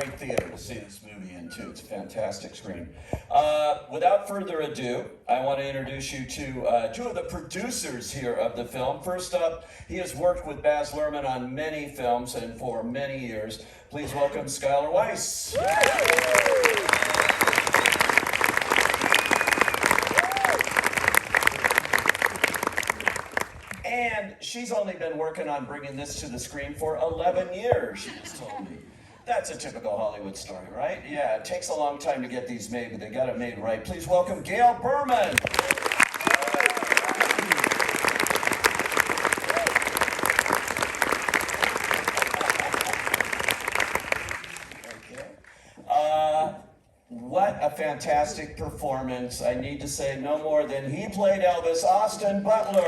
great theater to see this movie in, too. It's a fantastic screen. Without further ado, I want to introduce you to two of the producers here of the film. First up, he has worked with Baz Luhrmann on many films and for many years. Please welcome SCHUYLER WEISS. And she's only been working on bringing this to the screen for 11 years, she just told me. That's a typical Hollywood story, right? Yeah, it takes a long time to get these made, but they got it made right. Please welcome GAIL BERMAN. What a fantastic performance. I need to say no more than he played Elvis, Austin Butler.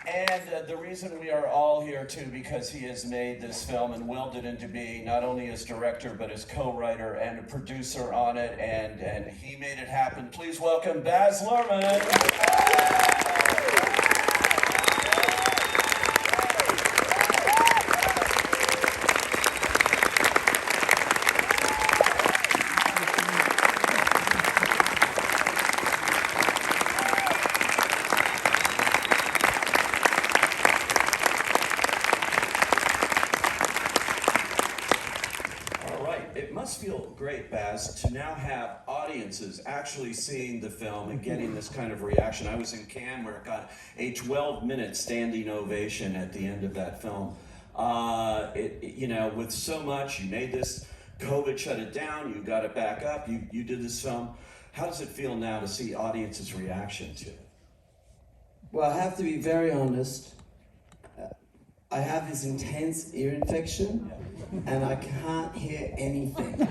And the reason we are all here too, because he has made this film and willed it into being not only as director, but as co-writer and a producer on it, and he made it happen. Please welcome Baz Luhrmann. It must feel great, Baz, to now have audiences actually seeing the film and getting this kind of reaction. I was in Cannes where it got a 12-minute standing ovation at the end of that film. You know, with so much, you made this, COVID shut it down, you got it back up, you did this film. How does it feel now to see audiences' reaction to it? Well, I have to be very honest. I have this intense ear infection, and I can't hear anything.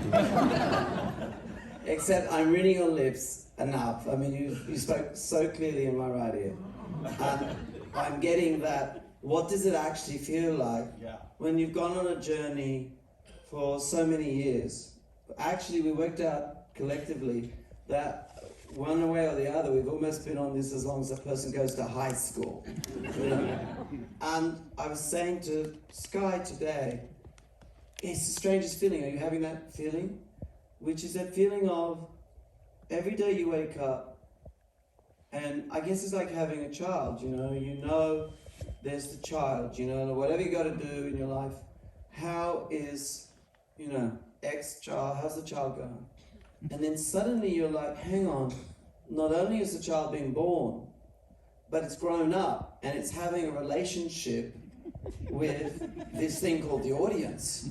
Except I'm reading your lips enough. I mean, you spoke so clearly in my right ear. And I'm getting that, what does it actually feel like when you've gone on a journey for so many years? Actually, we worked out collectively that one way or the other, we've almost been on this as long as a person goes to high school. You know? And I was saying to Sky today, it's the strangest feeling. Are you having that feeling? Which is that feeling of every day you wake up, and I guess it's like having a child, you know there's the child, whatever you got to do in your life, how is, ex-child, how's the child going? And then suddenly you're like, hang on, not only is the child being born, but it's grown up and it's having a relationship with this thing called the audience.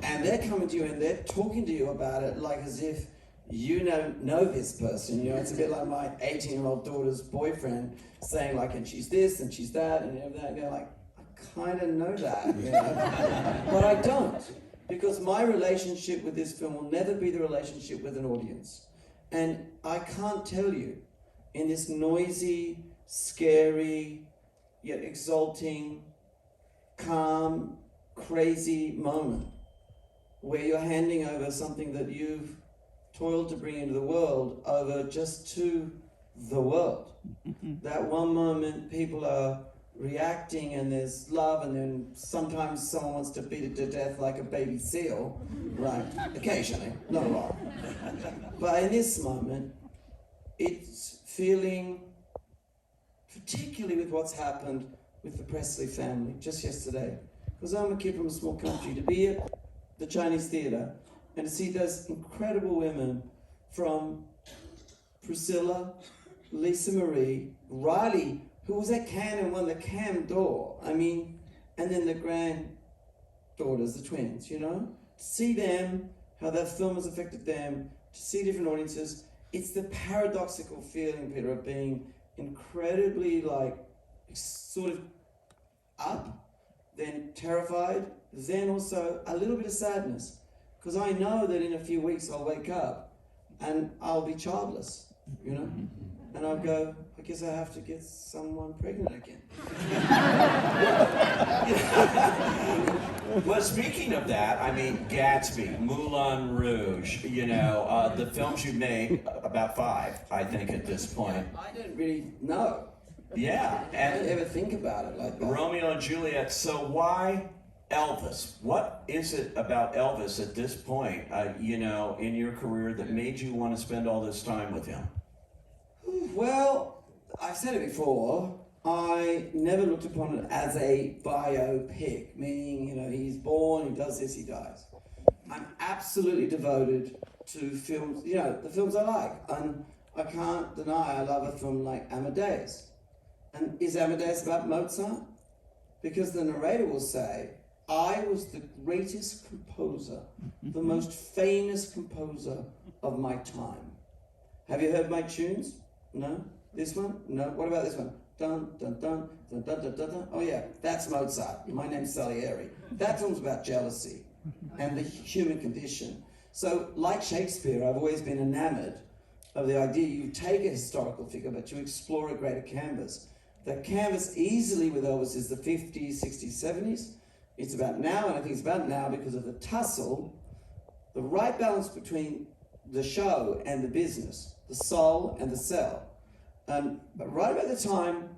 And they're coming to you and they're talking to you about it like as if you know this person. It's a bit like my 18-year-old daughter's boyfriend saying like, and she's this and she's that and everything. And they're like, I kind of know that, but I don't. Because my relationship with this film will never be the relationship with an audience. And I can't tell you, in this noisy, scary, yet exalting, calm, crazy moment, where you're handing over something that you've toiled to bring into the world over just to the world. That one moment people are reacting and there's love, and then sometimes someone wants to beat it to death like a baby seal, right? Occasionally, not a lot. But in this moment, it's feeling, particularly with what's happened with the Presley family just yesterday, because I'm a kid from a small country, to be at the Chinese theater and to see those incredible women from Priscilla, Lisa Marie, Riley, who was at Cannes and won the Cannes d'Or. I mean, and then the granddaughters, the twins, to see them, how that film has affected them, to see different audiences. It's the paradoxical feeling, Peter, of being incredibly sort of up, then terrified, then also a little bit of sadness. Because I know that in a few weeks I'll wake up and I'll be childless, And I'll go, I because I have to get someone pregnant again. Well, speaking of that, I mean, Gatsby, Moulin Rouge, you know, the films you've made, about 5, I think, at this point. I didn't really know. Yeah, I didn't and ever think about it like that. Romeo and Juliet. So why Elvis? What is it about Elvis at this point, you know, in your career that made you want to spend all this time with him? Well, I've said it before, I never looked upon it as a biopic, meaning, you know, he's born, he does this, he dies. I'm absolutely devoted to films, you know, the films I like. And I can't deny I love a film like Amadeus. And is Amadeus about Mozart? Because the narrator will say, I was the greatest composer, the most famous composer of my time. Have you heard my tunes? No? This one? No? What about this one? Dun, dun, dun, dun, dun, dun, dun, dun. Oh yeah, that's Mozart. My name's Salieri. That film's about jealousy and the human condition. So, like Shakespeare, I've always been enamored of the idea you take a historical figure, but you explore a greater canvas. The canvas easily with Elvis is the 50s, 60s, 70s. It's about now, and I think it's about now because of the tussle, the right balance between the show and the business, the soul and the sell. But right about the time,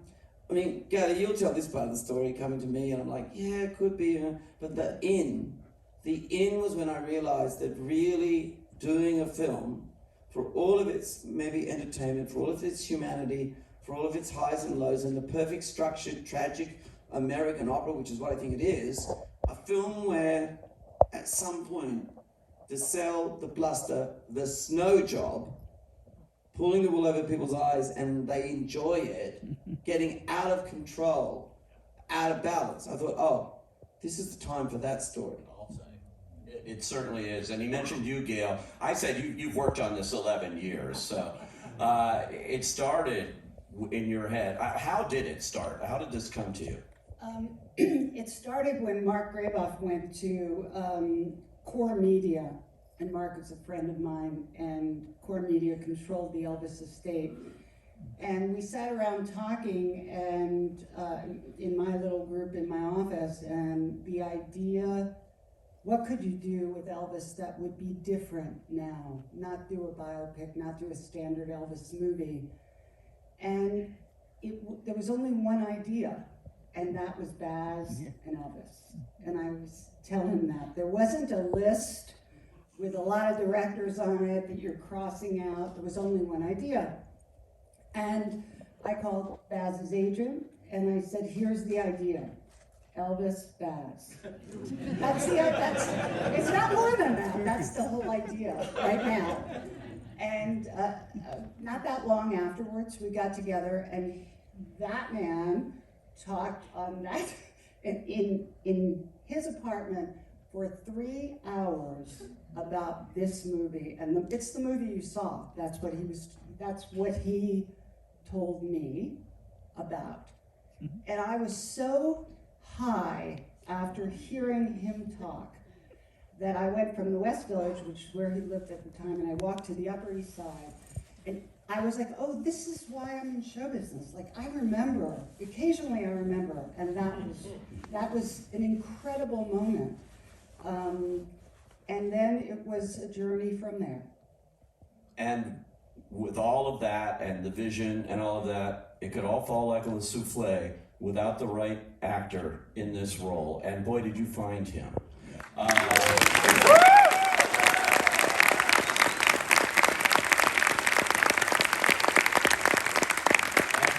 I mean, Gary, you'll tell this part of the story coming to me, and I'm like, yeah, it could be, but the in was when I realized that really doing a film, for all of its maybe entertainment, for all of its humanity, for all of its highs and lows, and the perfect structured, tragic American opera, which is what I think it is, a film where at some point the sell, the bluster, the snow job, pulling the wool over people's eyes and they enjoy it, getting out of control, out of balance. I thought, oh, this is the time for that story. It certainly is. And he mentioned you, Gail. I said you've worked on this 11 years, so it started in your head. How did it start? How did this come to you? It started when Mark Graboff went to Core Media, and Mark is a friend of mine, and Core Media controlled the Elvis estate. And we sat around talking, and in my little group in my office, and the idea, what could you do with Elvis that would be different now? Not do a biopic, not do a standard Elvis movie. And there was only one idea, and that was Baz and Elvis. And I was telling him that. There wasn't a list with a lot of directors on it that you're crossing out. There was only one idea. And I called Baz's agent, and I said, here's the idea. Elvis, Baz. It's not more than that. That's the whole idea right now. And not that long afterwards, we got together, and that man talked on that in his apartment for 3 hours about this movie, and it's the movie you saw. That's what he told me about. And I was so high after hearing him talk that I went from the West Village, which is where he lived at the time, and I walked to the Upper East Side. And I was like, oh, this is why I'm in show business. Like, I remember, occasionally I remember, and that was an incredible moment. And then it was a journey from there. And with all of that, and the vision and all of that, it could all fall like a souffle without the right actor in this role. And boy, did you find him. And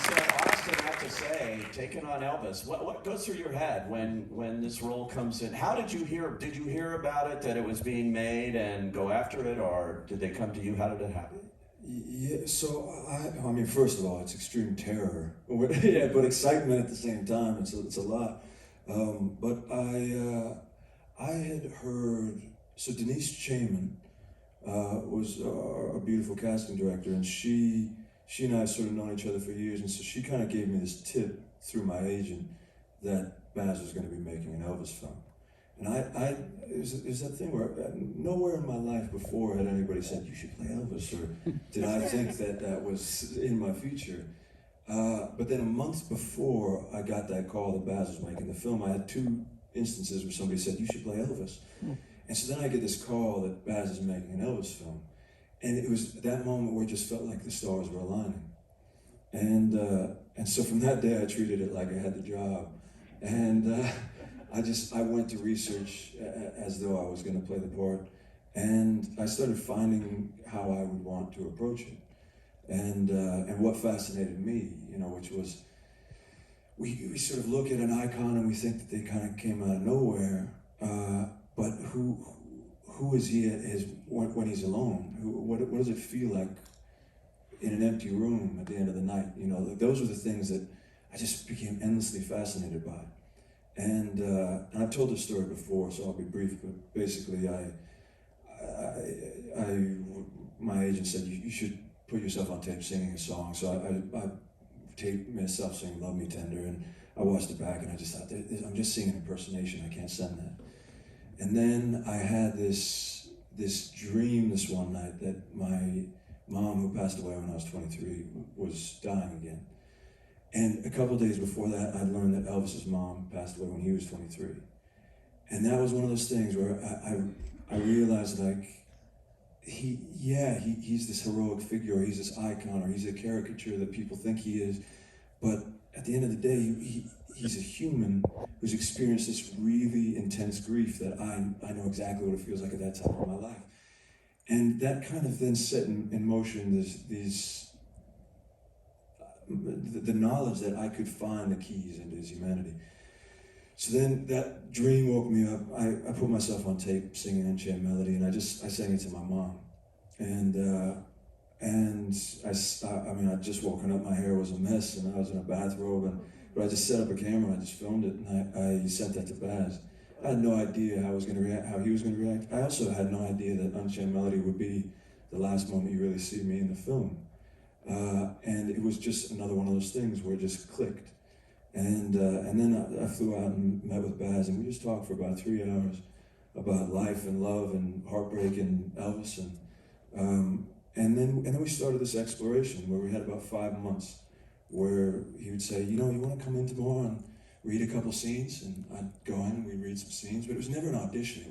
so, Austin, I have to say, taking on Elvis, what goes through your head when this role comes in? How did you hear? Did you hear about it, that it was being made, and go after it, or did they come to you? How did it happen? Yeah, so I mean, first of all, it's extreme terror, yeah, but excitement at the same time. It's a lot. But I had heard, so Denise Chaman was a beautiful casting director, and she and I have sort of known each other for years, and so she kind of gave me this tip through my agent that Baz was going to be making an Elvis film. And it was that thing where nowhere in my life before had anybody said, you should play Elvis, or did I think that was in my future. But then a month before I got that call that Baz was making the film, I had 2 instances where somebody said, you should play Elvis. And so then I get this call that Baz is making an Elvis film. And it was that moment where it just felt like the stars were aligning. And so from that day, I treated it like I had the job. And I went to research as though I was going to play the part. And I started finding how I would want to approach it. And what fascinated me, you know, which was, we sort of look at an icon and we think that they kind of came out of nowhere, but who is he when he's alone? What does it feel like in an empty room at the end of the night? You know, those were the things that I just became endlessly fascinated by. And I've told this story before, so I'll be brief, but basically my agent said, you should put yourself on tape singing a song. So I taped myself singing Love Me Tender, and I watched it back and I just thought, I'm just singing an impersonation, I can't send that. And then I had this dream this one night that my mom, who passed away when I was 23, was dying again. And a couple of days before that, I learned that Elvis's mom passed away when he was 23. And that was one of those things where I realized, like, he's this heroic figure, or he's this icon, or he's a caricature that people think he is. But at the end of the day, he's a human who's experienced this really intense grief that I know exactly what it feels like at that time of my life. And that kind of then set in motion the knowledge that I could find the keys into his humanity. So then that dream woke me up. I put myself on tape singing Unchained Melody, and I sang it to my mom. And I'd just woken up, my hair was a mess, and I was in a bathrobe, but I just set up a camera, and I just filmed it, and I sent that to Baz. I had no idea how he was going to react. I also had no idea that Unchained Melody would be the last moment you really see me in the film. And it was just another one of those things where it just clicked. And then I flew out and met with Baz, and we just talked for about 3 hours about life and love and heartbreak and Elvis. And then we started this exploration where we had about 5 months where he would say, you know, you want to come in tomorrow and read a couple scenes? And I'd go in and we'd read some scenes, but it was never an audition.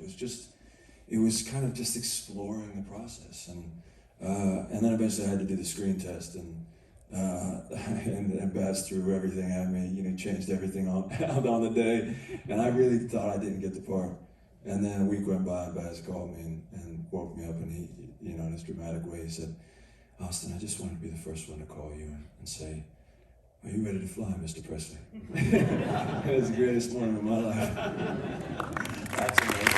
It was kind of just exploring the process. And then eventually I had to do the screen test, and Baz threw everything at me, you know, changed everything out on the day, and I really thought I didn't get the part. And then a week went by, and Baz called me and woke me up, and he, you know, in his dramatic way, he said, Austin, I just wanted to be the first one to call you and say, are you ready to fly, Mr. Presley? It was the greatest moment of my life. That's amazing.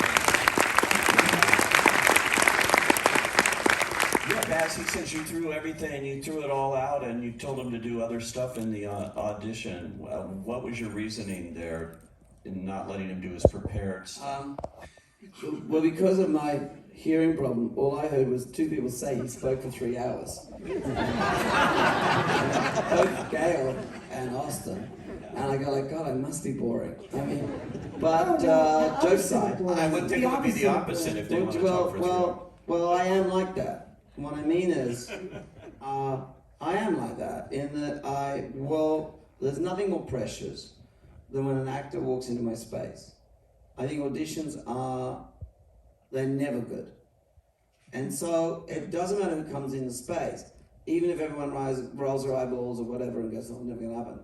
Yeah, Baz, he says you threw everything, you threw it all out, and you told him to do other stuff in the audition. What was your reasoning there in not letting him do his prepared stuff? Well, because of my hearing problem, all I heard was 2 people say he spoke for 3 hours. Both GAIL and Austin. And I go like, God, I must be boring. I mean, but jokes aside. I would think it would be the opposite if they want to talk for 3 hours. Well, I am like that. What I mean is, I am like that in that there's nothing more precious than when an actor walks into my space. I think auditions they're never good. And so it doesn't matter who comes in the space, even if everyone rolls their eyeballs or whatever and goes, oh, never gonna happen.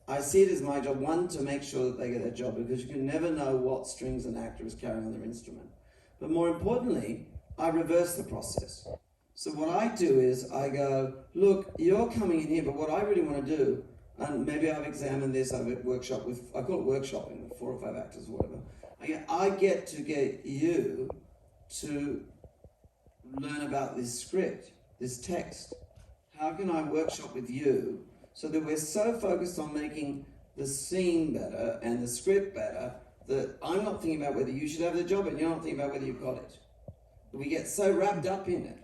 I see it as my job, one, to make sure that they get their job, because you can never know what strings an actor is carrying on their instrument. But more importantly, I reverse the process. So what I do is I go, look, you're coming in here, but what I really want to do, and maybe I've examined this, I've workshop with, I call it workshopping with 4 or 5 actors or whatever. I get to get you to learn about this script, this text. How can I workshop with you so that we're so focused on making the scene better and the script better that I'm not thinking about whether you should have the job and you're not thinking about whether you've got it. We get so wrapped up in it.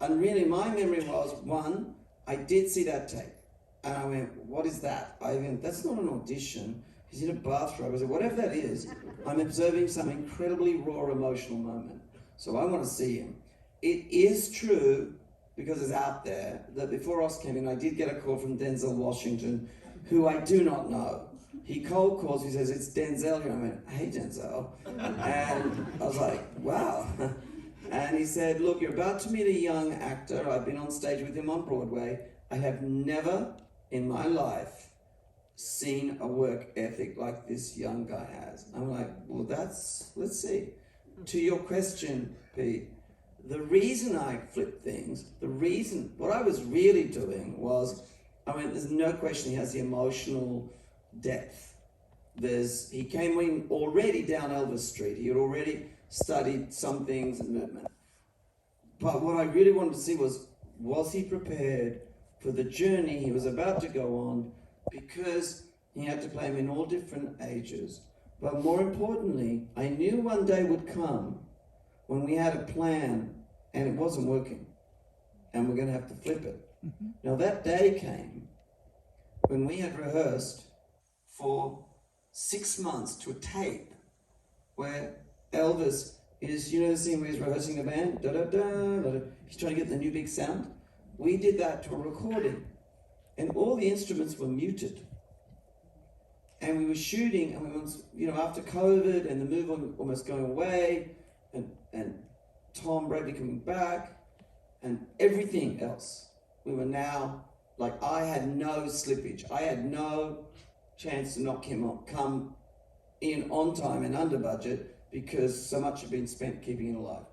And really my memory was, one, I did see that tape. And I went, what is that? I went, that's not an audition. He's in a bathrobe. I said, whatever that is, I'm observing some incredibly raw emotional moment. So I want to see him. It is true, because it's out there, that before Ross came in, I did get a call from Denzel Washington, who I do not know. He cold calls, he says, it's Denzel here. I went, hey Denzel. And I was like, wow. And he said, look, you're about to meet a young actor. I've been on stage with him on Broadway. I have never in my life seen a work ethic like this young guy has. I'm like, well, let's see. To your question, Pete, the reason I flipped things, what I was really doing was, I mean, there's no question he has the emotional depth. He came in already down Elvis Street. He had already studied some things and movement. But what I really wanted to see was he prepared for the journey he was about to go on, because he had to play him in all different ages. But more importantly, I knew one day would come when we had a plan and it wasn't working, and we're going to have to flip it. Now that day came when we had rehearsed for 6 months to a tape where Elvis is, you know the scene where he's rehearsing the band? Da, da, da, da, da. He's trying to get the new big sound. We did that to a recording, and all the instruments were muted. And we were shooting, and we were, you know, after COVID and the move almost going away, and Tom Bradley coming back, and everything else, we were now, like, I had no slippage. I had no chance to not come in on time and under budget, because so much had been spent keeping it alive.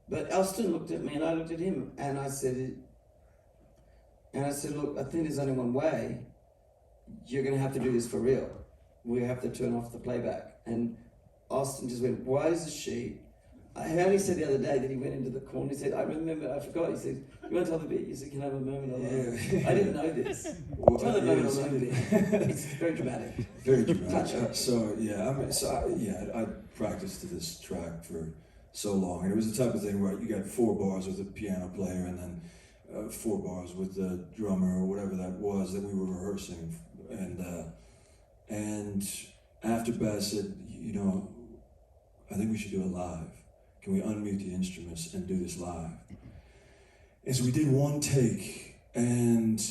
But Elston looked at me and I looked at him, and I said, look, I think there's only one way. You're going to have to do this for real. We have to turn off the playback. And Austin just went, why is the sheet? I only said the other day that he went into the corner. He said, I forgot. He said, you want to tell the bit? He said, can I have a moment of that? I didn't know this. Tell the moment of that. It's very dramatic. Very dramatic. I practiced to this track for so long. And it was the type of thing where you got 4 bars with the piano player and then 4 bars with the drummer or whatever that was that we were rehearsing. And after Baz said, you know, I think we should do it live. Can we unmute the instruments and do this live? And so we did one take, and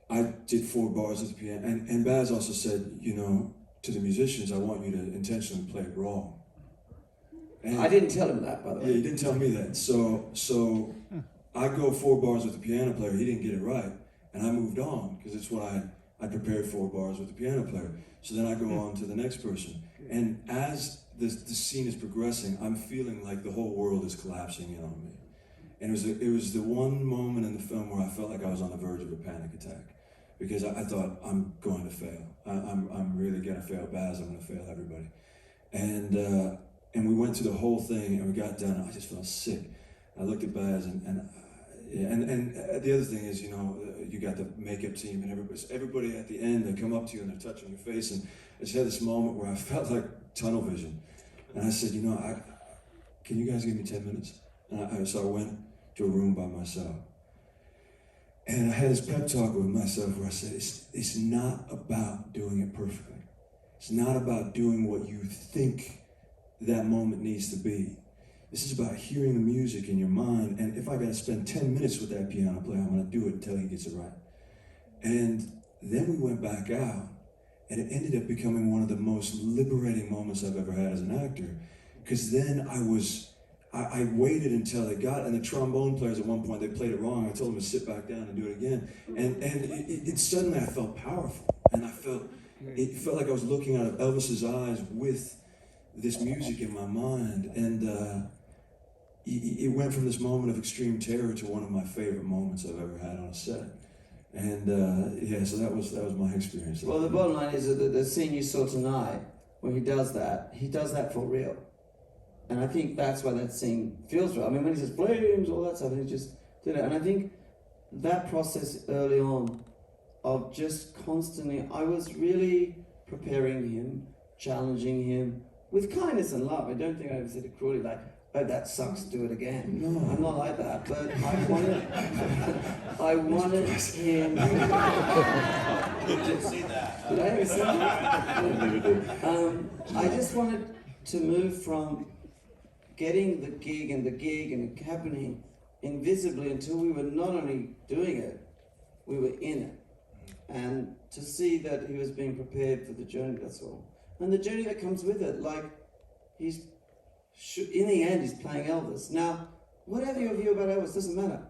I did 4 bars with the piano. And Baz also said, you know, to the musicians, I want you to intentionally play it wrong. And I didn't tell him that, by the way. Yeah, he didn't tell me that. So I go 4 bars with the piano player. He didn't get it right, and I moved on, because it's what I prepared 4 bars with the piano player. So then I go on to the next person. And as the scene is progressing, I'm feeling like the whole world is collapsing in on me. And it was the one moment in the film where I felt like I was on the verge of a panic attack, because I thought, I'm going to fail. I'm really going to fail Baz. I'm going to fail everybody. And we went through the whole thing, and we got done, and I just felt sick. I looked at Baz, and the other thing is, you know, you got the makeup team and everybody at the end, they come up to you and they're touching your face, and I just had this moment where I felt like tunnel vision. And I said, you know, can you guys give me 10 minutes? And so I went to a room by myself. And I had this pep talk with myself where I said, it's not about doing it perfectly. It's not about doing what you think that moment needs to be. This is about hearing the music in your mind, and if I gotta spend 10 minutes with that piano player, I'm gonna do it until he gets it right. And then we went back out, and it ended up becoming one of the most liberating moments I've ever had as an actor, because then I waited until it got, and the trombone players at one point, they played it wrong. I told them to sit back down and do it again. And it suddenly I felt powerful, and it felt like I was looking out of Elvis's eyes with this music in my mind, and it went from this moment of extreme terror to one of my favorite moments I've ever had on a set. And so that was my experience. Well, the bottom line is that the scene you saw tonight, where he does that for real. And I think that's why that scene feels real. I mean, when he says flames, all that stuff, and he just did it. And I think that process early on of just constantly, I was really preparing him, challenging him with kindness and love. I don't think I ever said it cruelly, like, oh, that sucks, do it again. No. I'm not like that, but I wanted him. You didn't see that. Did I ever say that? I just wanted to move from getting the gig and it happening invisibly until we were not only doing it, we were in it. And to see that he was being prepared for the journey, that's all. And the journey that comes with it, like, in the end, he's playing Elvis. Now, whatever your view about Elvis doesn't matter.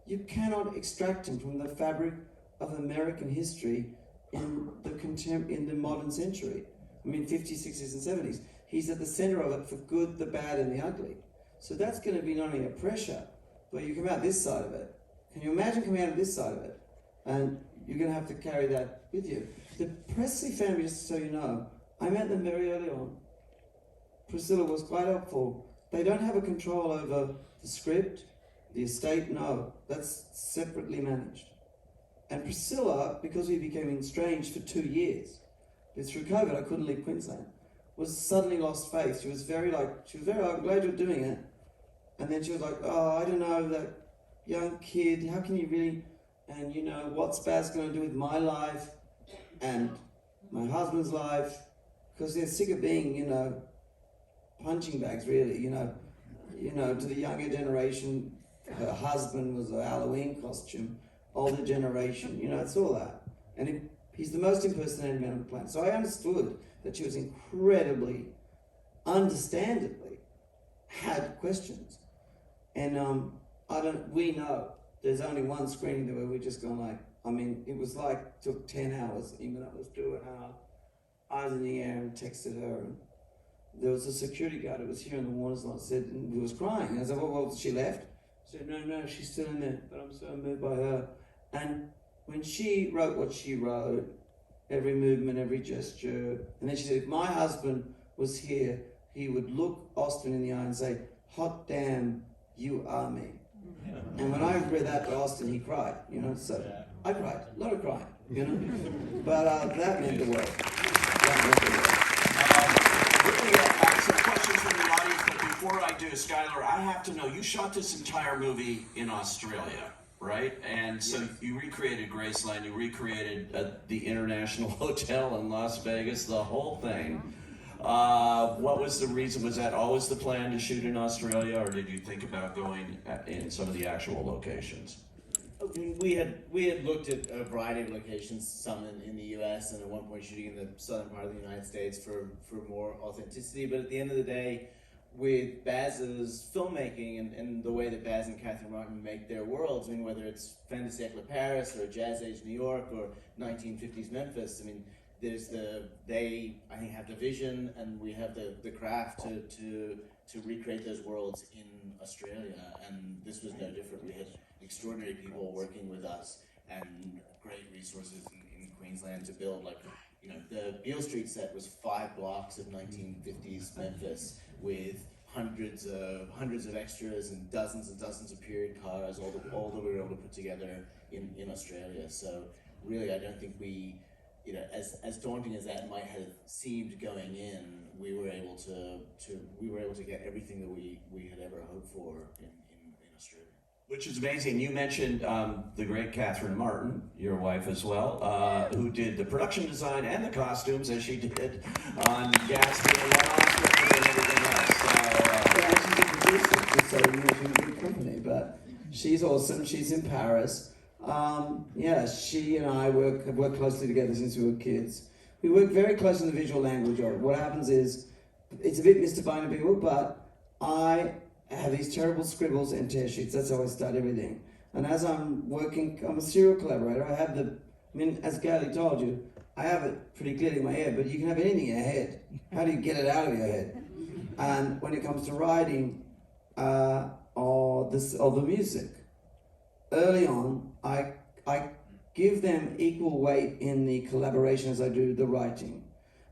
You cannot extract him from the fabric of American history in the modern century. I mean, 50s, 60s, and 70s. He's at the center of it for good, the bad, and the ugly. So that's going to be not only a pressure, but you come out this side of it. Can you imagine coming out of this side of it? And you're going to have to carry that with you. The Presley family, just so you know, I met them very early on. Priscilla was quite helpful. They don't have a control over the script, the estate, no. That's separately managed. And Priscilla, because we became estranged for 2 years, but through COVID I couldn't leave Queensland, was suddenly lost faith. She was very, I'm glad you're doing it. And then she was like, oh, I don't know, that young kid, how can you really, and you know, what's Baz going to do with my life and my husband's life? Because they're sick of being, you know, punching bags, really, you know, to the younger generation, her husband was a Halloween costume, older generation, you know, it's all that. And he's the most impersonated man on the planet. So I understood that she was incredibly, understandably, had questions. And we know there's only one screening where we're just going like, I mean, it was like, took 10 hours, even though it was 2.5. I was in the air and texted her, and there was a security guard who was here in the Warner's lot, said, and he was crying. And I said, well, she left? She said, no, she's still in there, but I'm so moved by her. And when she wrote what she wrote, every movement, every gesture, and then she said, if my husband was here, he would look Austin in the eye and say, hot damn, you are me. And when I read that to Austin, he cried, you know, so I cried, a lot of crying, you know, but that meant the world. Some questions from the audience, but before I do, Schuyler, I have to know, you shot this entire movie in Australia, right? And so you recreated Graceland, you recreated the International Hotel in Las Vegas, the whole thing. What was the reason? Was that always the plan to shoot in Australia, or did you think about going in some of the actual locations? We had looked at a variety of locations, some in the U.S. and at one point shooting in the southern part of the United States for more authenticity. But at the end of the day, with Baz's filmmaking and the way that Baz and Catherine Martin make their worlds, I mean, whether it's Fin de siècle Paris or Jazz Age New York or 1950s Memphis, I mean, they I think have the vision and we have the craft to recreate those worlds in Australia, and this was no different. We had extraordinary people working with us and great resources in Queensland to build, like, you know, the Beale Street set was 5 blocks of 1950s Memphis with hundreds of extras and dozens of period cars, all that we were able to put together in Australia. So really, I don't think we, you know, as daunting as that might have seemed going in, we were able to get everything that we had ever hoped for in Australia. Which is amazing. You mentioned the great Catherine Martin, your wife as well, who did the production design and the costumes, as she did on Gatsby and One Oscar and everything else. She's a producer, just so you know, she's a good company, but she's awesome. She's in Paris. She and I have worked closely together since we were kids. We work very close in the visual language of it. What happens is, it's a bit mystifying to people, but I have these terrible scribbles and tear sheets. That's how I start everything. And as I'm working, I'm a serial collaborator. As GAIL told you, I have it pretty clearly in my head, but you can have anything in your head. How do you get it out of your head? And when it comes to writing or the music, early on, I give them equal weight in the collaboration as I do the writing.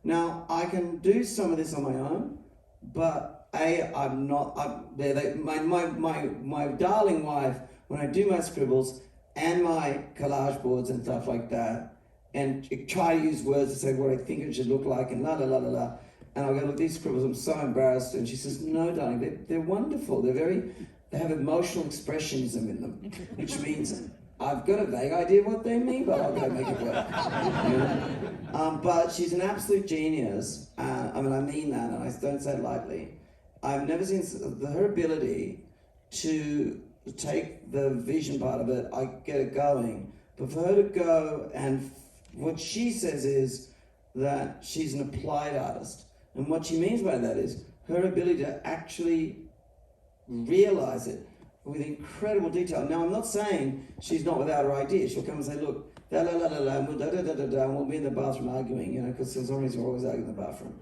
Now, I can do some of this on my own, but I'm not. My darling wife, when I do my scribbles and my collage boards and stuff like that, and try to use words to say what I think it should look like, and la la la la la, and I'll go, look, these scribbles, I'm so embarrassed, and she says, no, darling, they're wonderful. They have emotional expressionism in them, which means I've got a vague idea of what they mean, but I'll go make it work. You know? But she's an absolute genius. I mean that, and I don't say it lightly. I've never seen her ability to take the vision part of it, I get it going. But for her to go, and what she says is that she's an applied artist. And what she means by that is her ability to actually realize it with incredible detail. Now, I'm not saying she's not without her ideas. She'll come and say, look, da la la la la, and we'll da da da da da, and we'll be in the bathroom arguing, you know, because there's always arguing in the bathroom.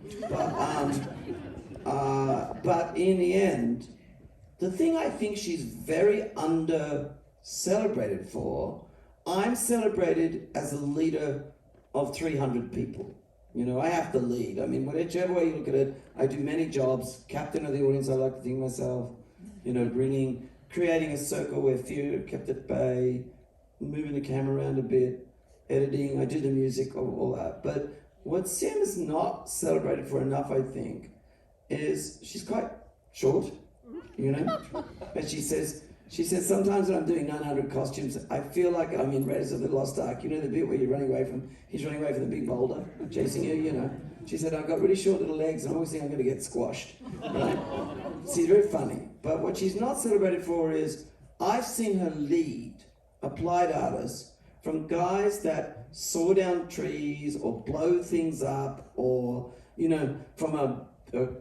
But in the end, the thing I think she's very under-celebrated for, I'm celebrated as a leader of 300 people. You know, I have to lead. I mean, whichever way you look at it, I do many jobs. Captain of the audience, I like to think myself. You know, creating a circle where few are kept at bay, moving the camera around a bit, editing, I do the music, all that. But what Sim is not celebrated for enough, I think, is she's quite short, you know? And she says sometimes when I'm doing 900 costumes, I feel like I'm in Raiders of the Lost Ark. You know the bit where he's running away from the big boulder, chasing you, you know? She said, I've got really short little legs and I always think I'm gonna get squashed, right? She's very funny. But what she's not celebrated for is, I've seen her lead applied artists from guys that saw down trees or blow things up, or, you know, from a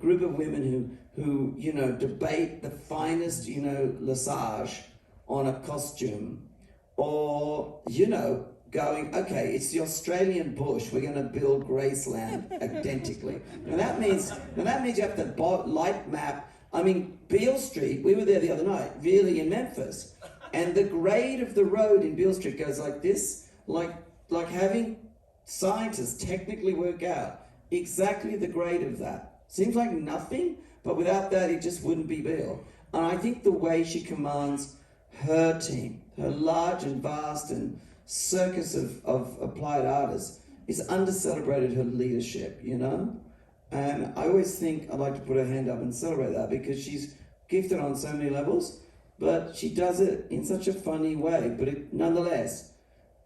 group of women who, you know, debate the finest, you know, lassage on a costume, or, you know, going, okay, it's the Australian bush, we're going to build Graceland identically. And that means you have to light map. I mean, Beale Street, we were there the other night, really in Memphis, and the grade of the road in Beale Street goes like this, like having scientists technically work out exactly the grade of that. Seems like nothing, but without that, it just wouldn't be Beale. And I think the way she commands her team, her large and vast and circus of applied artists, is under-celebrated her leadership, you know? And I always think I'd like to put her hand up and celebrate that, because she's gifted on so many levels, but she does it in such a funny way. But nonetheless,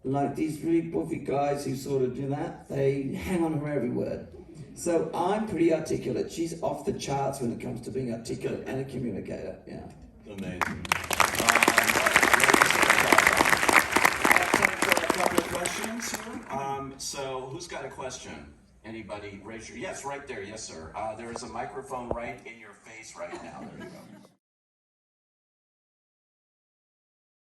like these really buffy guys who sort of do that, they hang on her every word. So I'm pretty articulate. She's off the charts when it comes to being articulate and a communicator, yeah. Amazing. A couple of questions here. So who's got a question? Anybody raise your, yes, right there, yes sir. There is a microphone right in your face right now. There you go.